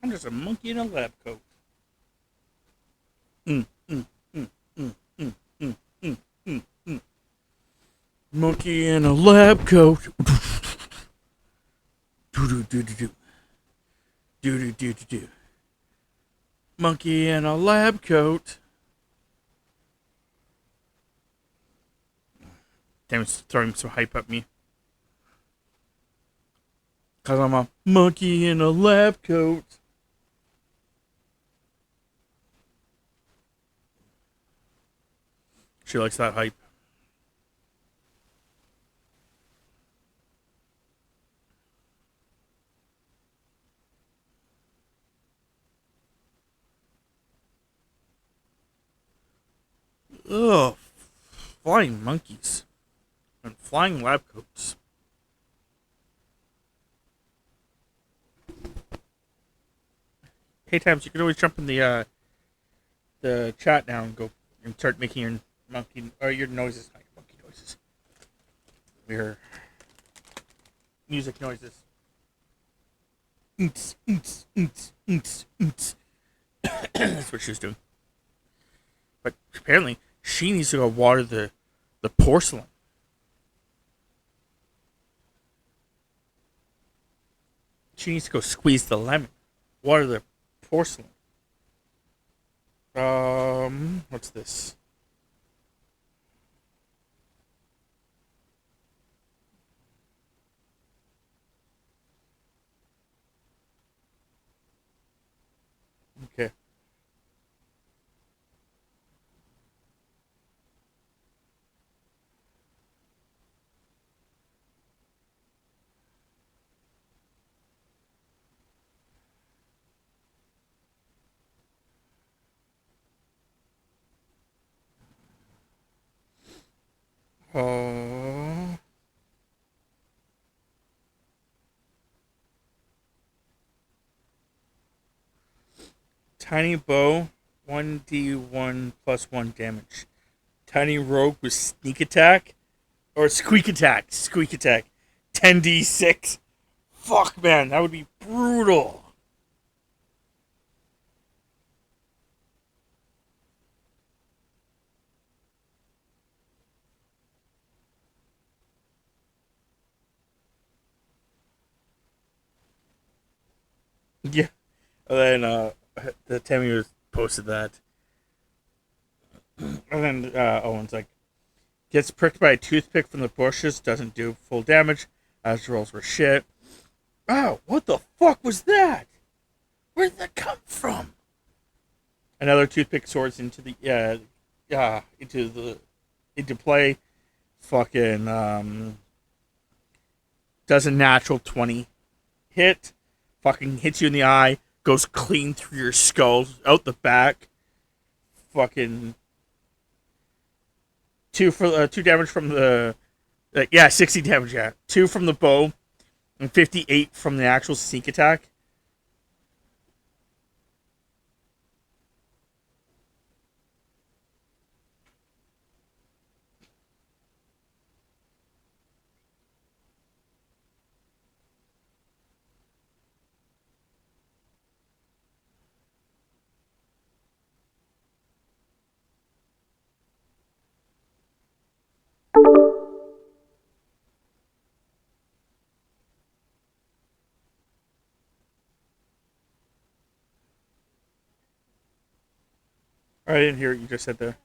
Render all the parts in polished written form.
I'm just a monkey in a lab coat. Mm, mm, mm, mm, mm, mm, mm, mm, mm. Monkey in a lab coat. Do do do do do do do do do do. Monkey in a lab coat. Tammy's throwing some hype at me. Cause I'm a monkey in a lab coat. She likes that hype. Ugh. Flying monkeys. And flying lab coats. Hey, Tams, you can always jump in the chat now and go and start making your monkey or your noises, not your monkey noises, your music noises. That's what she was doing. But apparently, she needs to go water the porcelain. She needs to go squeeze the lemon, water the porcelain. What's this? Okay. Oh, tiny bow, 1d1 plus 1 damage. Tiny rogue with sneak attack or squeak attack. Squeak attack. 10d6. Fuck, man, that would be brutal. Yeah. And then the Tammy was posted that. And then Owen's like, gets pricked by a toothpick from the bushes, doesn't do full damage, as rolls were shit. Oh, what the fuck was that? Where did that come from? Another toothpick soars into the into play. Fucking does a natural 20 hit. Fucking hits you in the eye, goes clean through your skull, out the back. Fucking two damage from the 60 damage. Yeah, 2 from the bow and 58 from the actual sneak attack. I didn't hear what you just said there.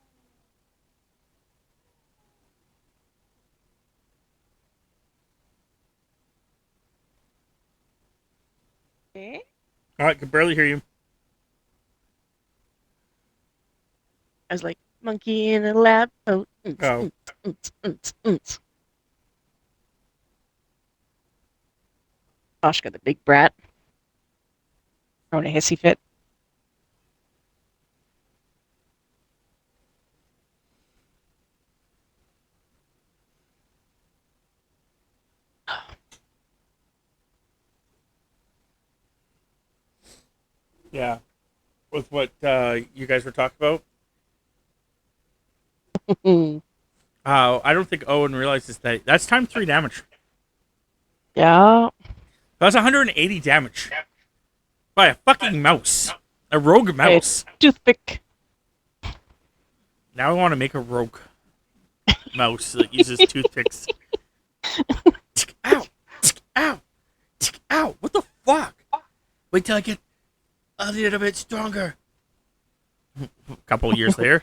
Eh? I can barely hear you. I was like, monkey in a lab coat. Oh, Oshka, the big brat. Throwing a hissy fit. yeah. With what you guys were talking about. I don't think Owen realizes that that's time 3 damage. Yeah. That's 180 damage. By a fucking mouse. A rogue By a mouse. toothpick. Now I want to make a rogue mouse that uses toothpicks. Ow! Ow! Ow! What the fuck? Wait till I get a little bit stronger. A couple of years later.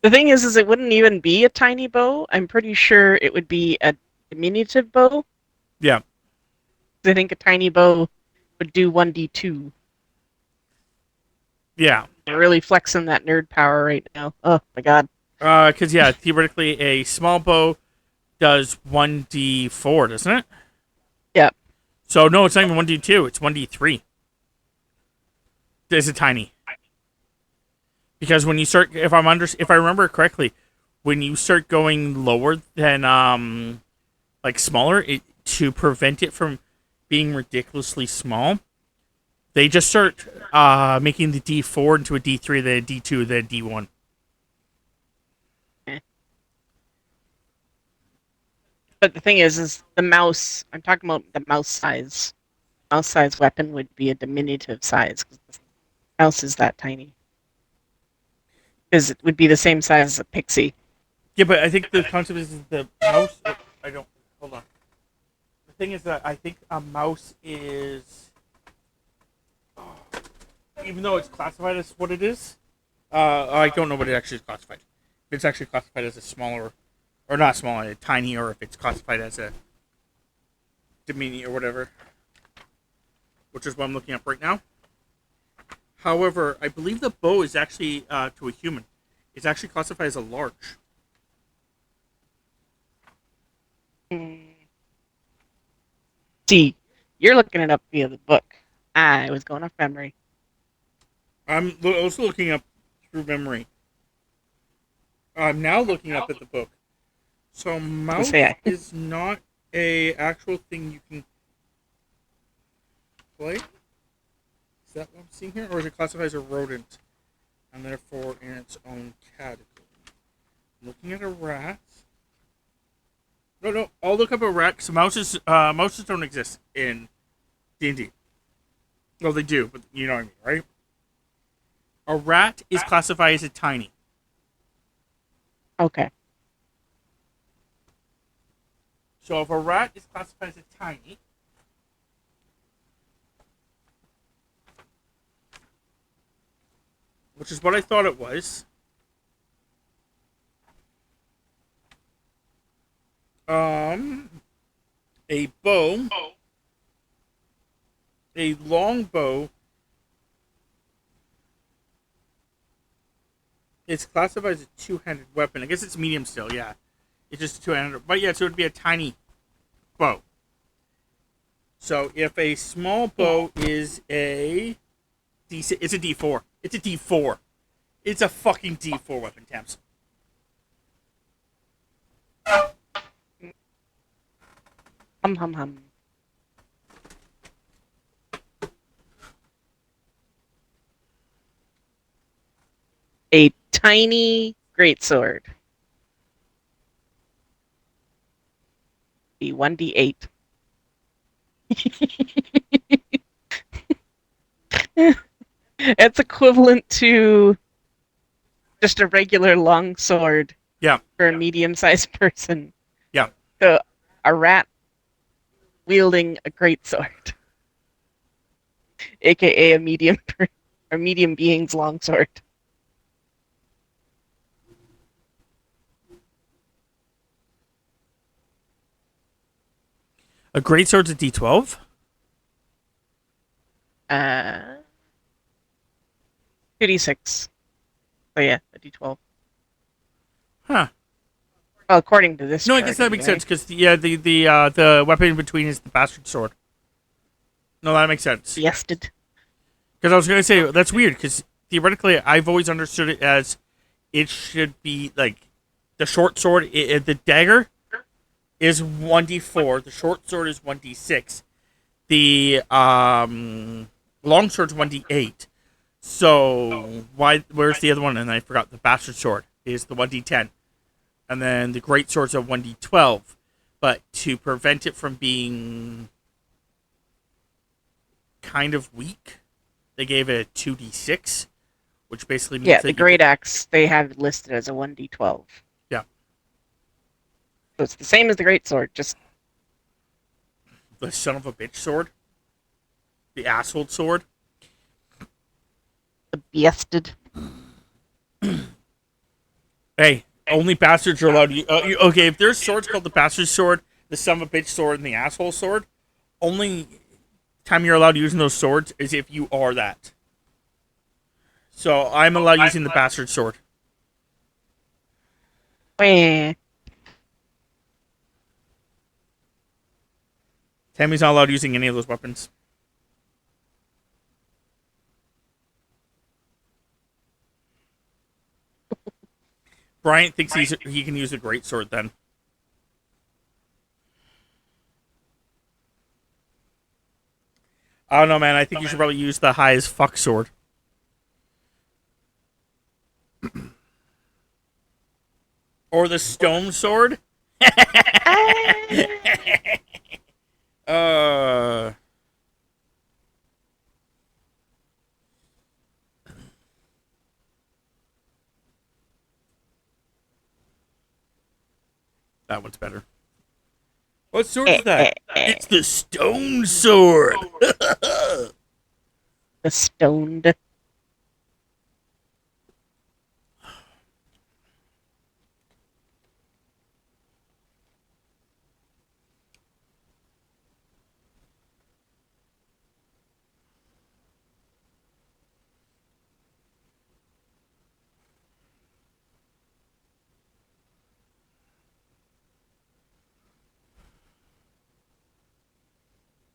The thing is it wouldn't even be a tiny bow. I'm pretty sure it would be a diminutive bow. Yeah. I think a tiny bow would do 1d2. Yeah. They're really flexing that nerd power right now. Oh my god. Because, yeah, theoretically, a small bow does 1d4, doesn't it? Yeah. So, no, it's not even 1d2. It's 1d3. It's a tiny. Because when you start, if I remember correctly, when you start going lower than like smaller, to prevent it from being ridiculously small, they just start making the D4 into a D3, then a D2, then a D1. But the thing is the mouse. I'm talking about the mouse size. Mouse size weapon would be a diminutive size because the mouse is that tiny. Because it would be the same size as a pixie. Yeah, but I think the concept is the mouse. I don't. Hold on. The thing is that I think a mouse is, even though it's classified as what it is, I don't know what it actually is classified. If it's actually classified as a smaller, or not small, a tiny, or if it's classified as a dimini or whatever, which is what I'm looking up right now. However, I believe the bow is actually to a human. It's actually classified as a large. See, you're looking it up via the book. I was going off memory. I'm also looking up through memory. I'm now looking up at the book. So mouse is not a actual thing you can play. Is that what I'm seeing here, or is it classified as a rodent, and therefore in its own category? I'm looking at a rat. No, I'll look up a rat because mouses don't exist in D&D. Well, they do, but you know what I mean, right? A rat is classified as a tiny. Okay. So if a rat is classified as a tiny, which is what I thought it was, a bow, a long bow, it's classified as a two-handed weapon. I guess it's medium still, yeah. It's just a two-handed, but yeah, so it would be a tiny bow. So if a small bow is a D6, it's a D4. It's a D4. It's a fucking D4 weapon, Tams. Hum. A tiny greatsword. Be 1d8. It's equivalent to just a regular long sword. Yeah. For a medium-sized person. Yeah. So a rat wielding a greatsword, aka a medium being's longsword. A greatsword's a D12? 2d6. So yeah, a d12. Huh. Well, according to this. No, I guess that makes sense because the weapon in between is the bastard sword. No, that makes sense. Yes, did. Because I was going to say that's weird because theoretically I've always understood it as it should be like the short sword, the dagger is 1d4. The short sword is 1d6. The long sword's 1d8. So where's the other one? And I forgot. The bastard sword is the 1d10, and then the great sword's a 1d12. But to prevent it from being kind of weak. They gave it a 2d6, which basically means Yeah, the that you could. great axe they have it listed as a 1d12. Yeah, So it's the same as the great sword, just the son of a bitch sword, the asshole sword. the bested. Hey, only bastards are allowed to. Okay, if there's swords called the bastard sword, the son of a bitch sword, and the asshole sword, only time you're allowed using those swords is if you are that. So I'm allowed using the bastard sword. Wah. Tammy's not allowed using any of those weapons. Bryant thinks he can use a great sword then. I don't know, man. I think you should probably use the high as fuck sword. Or the stone sword. Ah. uh, that one's better. What sword is that? It's the stone sword. The stoned.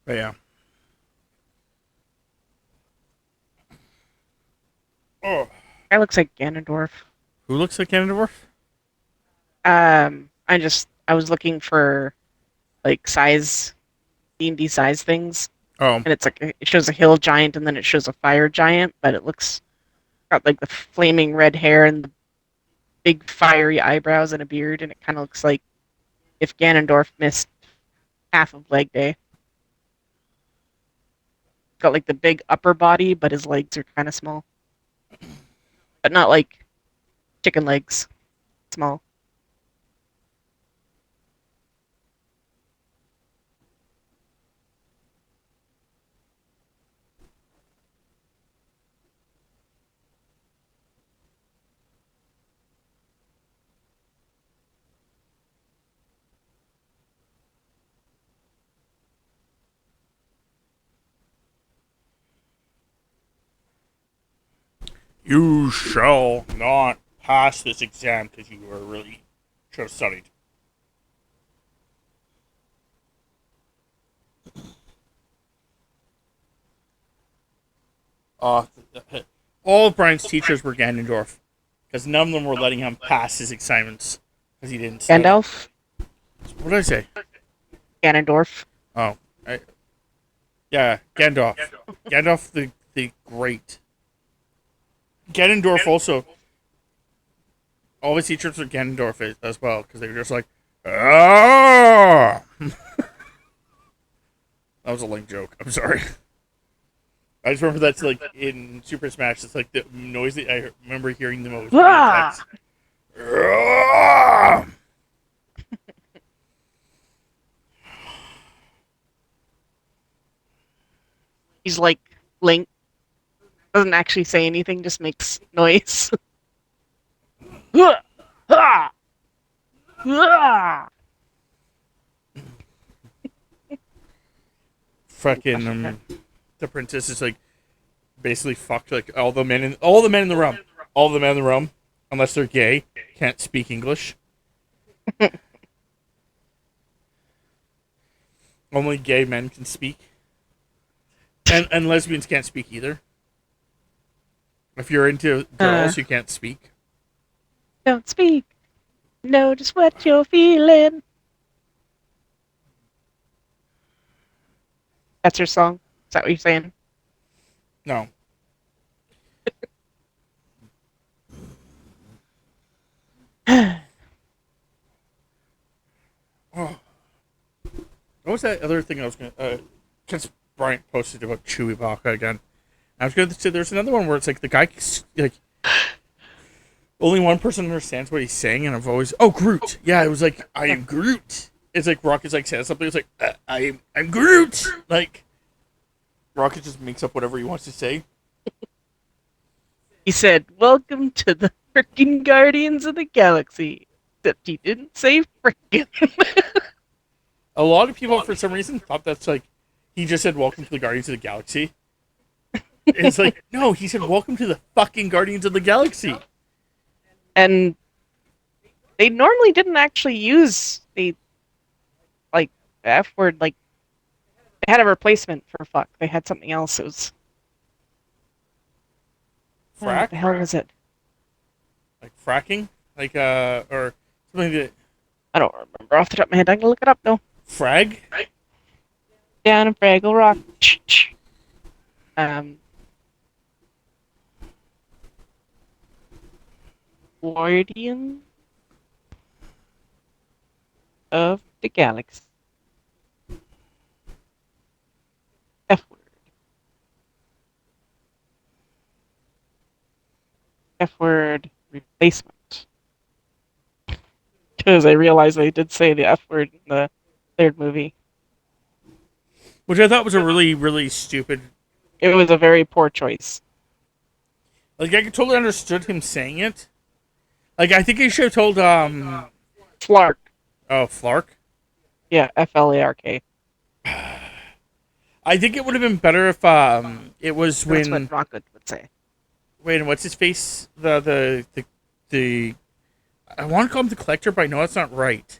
But yeah. Oh, That looks like Ganondorf. who looks like Ganondorf? I was looking for like size D&D size things, Oh, and it's like it shows a hill giant and then it shows a fire giant, but it looks got like the flaming red hair and the big fiery eyebrows and a beard, and it kind of looks like if Ganondorf missed half of leg day. Got like the big upper body, but his legs are kind of small, but not like chicken legs, small. you shall not pass this exam because you were really should have studied. Uh, all of Brian's teachers were Ganondorf because none of them were letting him pass his assignments because he didn't study. Gandalf, What did I say? Ganondorf. Oh, I, yeah, Gandalf. Gandalf the Great. Ganondorf also. All his teachers were Ganondorf as well because they were just like, ah. That was a lame joke. I'm sorry. I just remember that's like in Super Smash. It's like the noise that I remember hearing the most. When he Ah! attacks. Ah! He's like Link. Doesn't actually say anything, just makes noise. Fucking the princess is like basically fucked like all the men in the room, all the men in the room, unless they're gay, can't speak English. Only gay men can speak, and lesbians can't speak either. If you're into Uh, girls, you can't speak. don't speak. Know just what you're feeling. That's your song. Is that what you're saying? No. Oh, what was that other thing I was gonna? Bryant posted about Chewbacca again. I was going to say there's another one where it's like the guy like only one person understands what he's saying, and I've always Groot. Yeah, it was like I am Groot. It's like Rocket like says something. It's like I'm Groot. Like Rocket just makes up whatever he wants to say. He said, "Welcome to the frickin' Guardians of the Galaxy." Except he didn't say frickin'. A lot of people, for some reason, thought that's like he just said "Welcome to the Guardians of the Galaxy." It's like no, he said "Welcome to the fucking Guardians of the Galaxy." And they normally didn't actually use the like F word. Like they had a replacement for fuck. They had something else. It was what Frack, the hell was it? like fracking, like or something that I don't remember off the top of my head. I can look it up though. frag. Down in Fraggle Rock. Guardian of the Galaxy. F word. F word replacement. Because I realized they did say the F word in the third movie. Which I thought was a really, really stupid. It was a very poor choice. Like I totally understood him saying it. Like I think he should have told Flark. Flark. Yeah, FLARK. I think it would have been better if it was That's when what Rocket would say. wait, what's his face? The I want to call him the collector, but I know that's not right.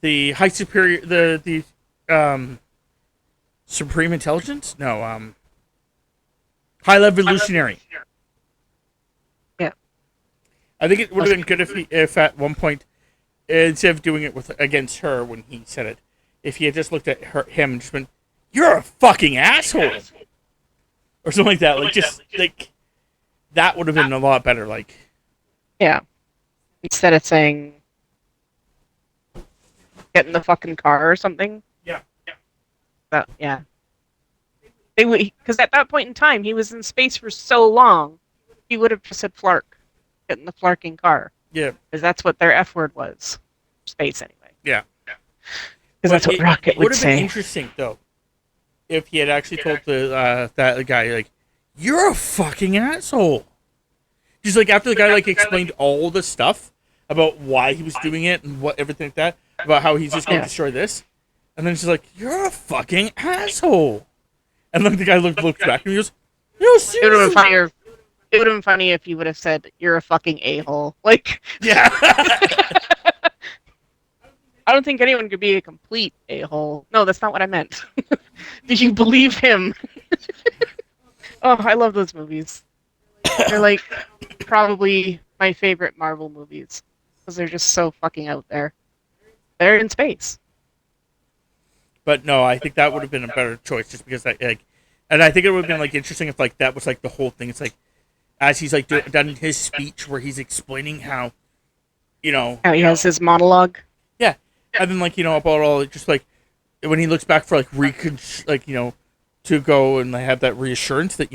The high superior the supreme intelligence? No, high level evolutionary. Yeah. I think it would have been good if at one point, instead of doing it with against her when he said it, if he had just looked at him and just been, "You're a fucking asshole," or something like that. Like just like that would have been a lot better. Like Yeah. Instead of saying, "Get in the fucking car" or something. yeah. But yeah. They would, because at that point in time, he was in space for so long, he would have just said "Flark," get in the flarking car, Yeah. because that's what their F word was, space anyway. Yeah. Because that's what Rocket would have say. been interesting though if he had actually told that guy like, "You're a fucking asshole." Just like after the guy like explained all the stuff about why he was doing it and what everything like that about how he's just going to destroy this, and then she's like, "You're a fucking asshole." And then the guy looked back and he goes, "No, seriously." It would have been funnier. It would have been funny if you would have said, "You're a fucking a-hole." Like, yeah. I don't think anyone could be a complete a-hole. No, that's not what I meant. Did you believe him? Oh, I love those movies. They're like probably my favorite Marvel movies because they're just so fucking out there. They're in space. But no, I think that would have been a better choice just because and I think it would have been like interesting if like that was like the whole thing. It's like as he's like done his speech where he's explaining how, How he has his monologue. yeah, and then like about all just like when he looks back for like to go and have that reassurance that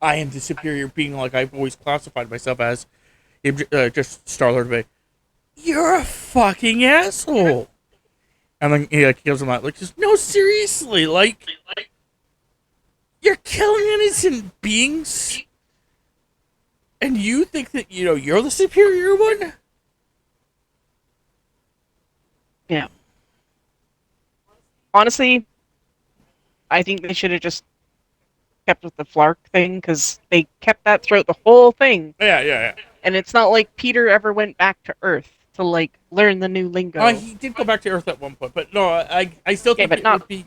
I am the superior being like I've always classified myself as, just Star-Lord Bay. You're a fucking asshole. And then he gives him that, like, just, no, seriously, like, you're killing innocent beings, and you think that, you're the superior one? Yeah. Honestly, I think they should have just kept with the Flark thing, because they kept that throughout the whole thing. Yeah. And it's not like Peter ever went back to Earth to, like, learn the new lingo. He did go back to Earth at one point, but no, I still think it would be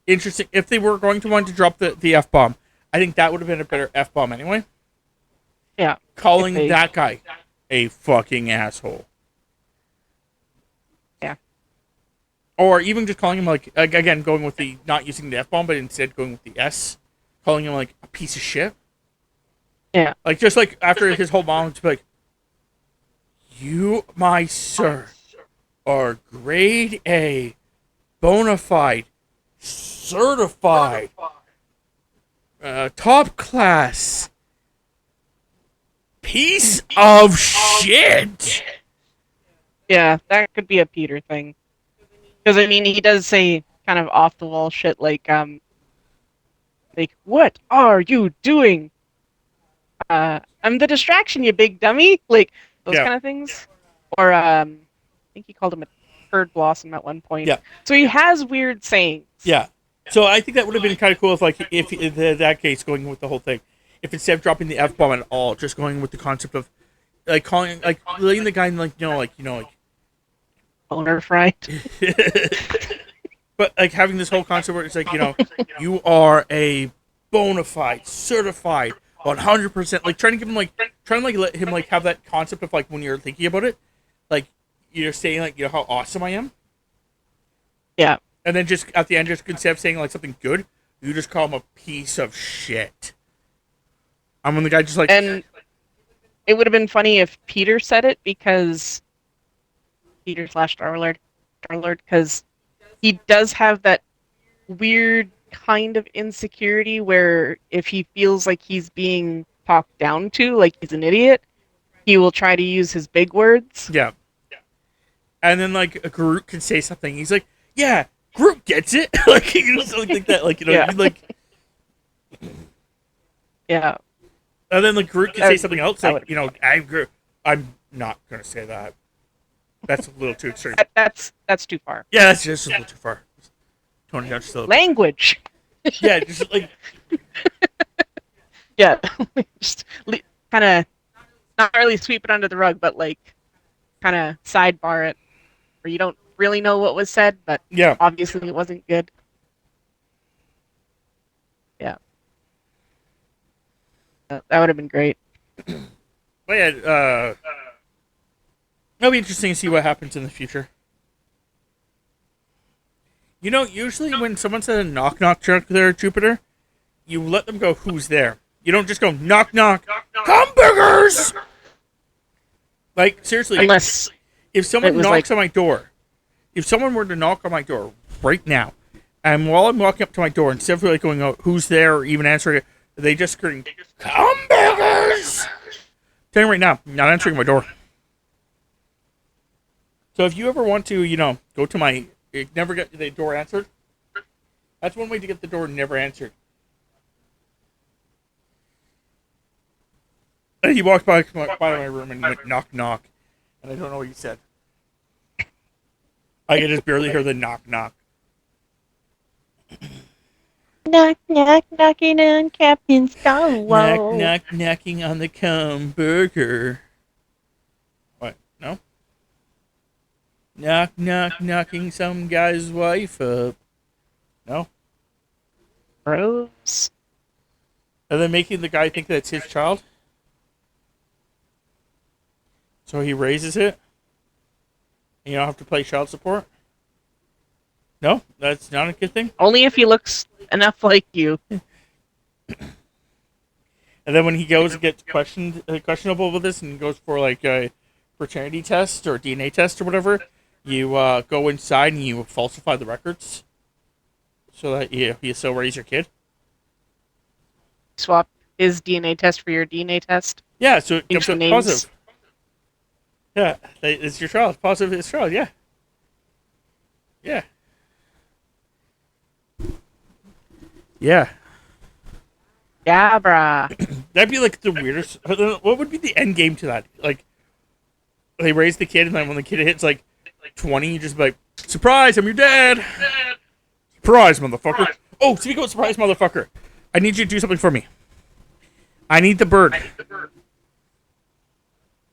interesting if they were going to want to drop the F-bomb. I think that would have been a better F-bomb anyway. Yeah. Calling that guy a fucking asshole. Yeah. Or even just calling him, like, again, going with the, not using the F-bomb, but instead going with the S. Calling him, like, a piece of shit. Yeah. Like, just like after his whole monologue, to be like, "You, my sir, are grade A, bona fide, certified, top class piece of shit. Yeah, that could be a Peter thing. Because I mean, he does say kind of off the wall shit like what are you doing? I'm the distraction, you big dummy. Like those Yeah, kind of things. Or I think he called him a turd blossom at one point. yeah, So he has weird sayings. yeah. So I think that would have been kind of cool if in that case going with the whole thing, if instead of dropping the f bomb at all, just going with the concept of like calling like letting the guy Owner fried. but like having this whole concept where it's like you are a bona fide certified 100% like trying to give him like trying to like let him like have that concept of like when you're thinking about it like you're saying like how awesome I am, Yeah. and then just at the end just instead of saying like something good you just call him a piece of shit. I'm when the guy just like And it would have been funny if Peter said it because Peter slash Star-Lord, because he does have that weird kind of insecurity where if he feels like he's being talked down to, like he's an idiot, he will try to use his big words. yeah, and then like a Groot can say something he's like yeah Groot gets it like something like that like Yeah. like Yeah. and then like Groot can say something else That like would be I'm Groot. I'm not gonna say that. That's a little too extreme. that's too far. Yeah, that's just a little too far. Tony down just a little bit. Language. Yeah, just like Yeah. Just kind of not really sweep it under the rug, but like kind of sidebar it where you don't really know what was said, but yeah. obviously it wasn't good. Yeah. That would have been great. But yeah, it'll be interesting to see what happens in the future. Usually when someone says a knock knock joke there, Jupiter, you let them go. Who's there? You don't just go knock knock. Hamburgers. Like seriously, Unless if someone it was knocks like on my door, if someone were to knock on my door right now, and while I'm walking up to my door, instead of like going, "Oh, who's there?" or even answering it, they just scream, "Hamburgers!" Tell you right now, not answering my door. So if you ever want to, go to my, never get the door answered. That's one way to get the door never answered. And he walked by my room and he went knock knock, and I don't know what he said. I could just barely hear the knock knock. knock knock knocking on Captain's door. Knock knock knocking on the hamburger. What? No. Knock knock knocking some guy's wife up. No. Rose. And then making the guy think that it's his child. So he raises it. And you don't have to pay child support. No, that's not a good thing. Only if he looks enough like you. And then when he goes and gets questionable with this and goes for like a paternity test or DNA test or whatever, you go inside and you falsify the records so that you still raise your kid. Swap his DNA test for your DNA test. Yeah, so it comes Change the up names. positive. Yeah, it's your child. It's positive, it's child. Yeah, yeah, yeah. Yeah, brah. That'd be like the weirdest. What would be the end game to that? Like they raise the kid, and then when the kid hits like 20, you just be like, "Surprise! I'm your dad." Surprise, motherfucker! Oh, speaking of surprise, motherfucker, I need you to do something for me. I need the bird.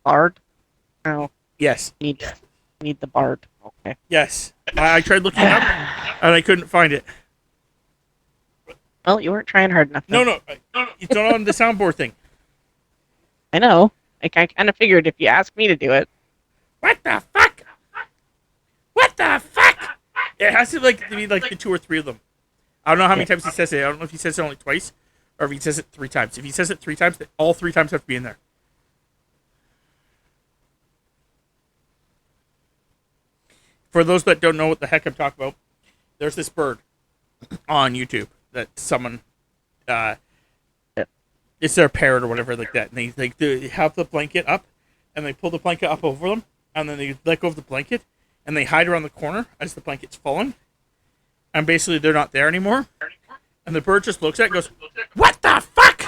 Bard? No. Yes, Need the bard. Okay. yes. I tried looking it up, and I couldn't find it. Well, you weren't trying hard enough. No, then. no, it's not on the soundboard thing. I know. Like I kind of figured if you asked me to do it. What the fuck? What the fuck? It has to be like the two or three of them. I don't know how many times he says it. I don't know if he says it only twice, or if he says it 3 times. If he says it 3 times, all 3 times have to be in there. For those that don't know what the heck I'm talking about, there's this bird. on YouTube that someone uh, Yeah. it's their parrot or whatever like that, and they have the blanket up, and they pull the blanket up over them, and then they let go of the blanket, and they hide around the corner as the blanket's falling, and basically they're not there anymore, and the bird just looks at it and goes, "What the fuck?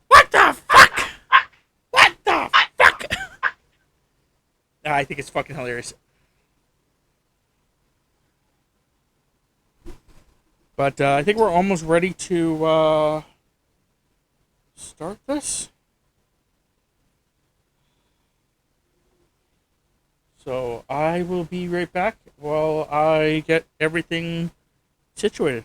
What the fuck? What the fuck?" I think it's fucking hilarious. But I think we're almost ready to start this. So I will be right back while I get everything situated.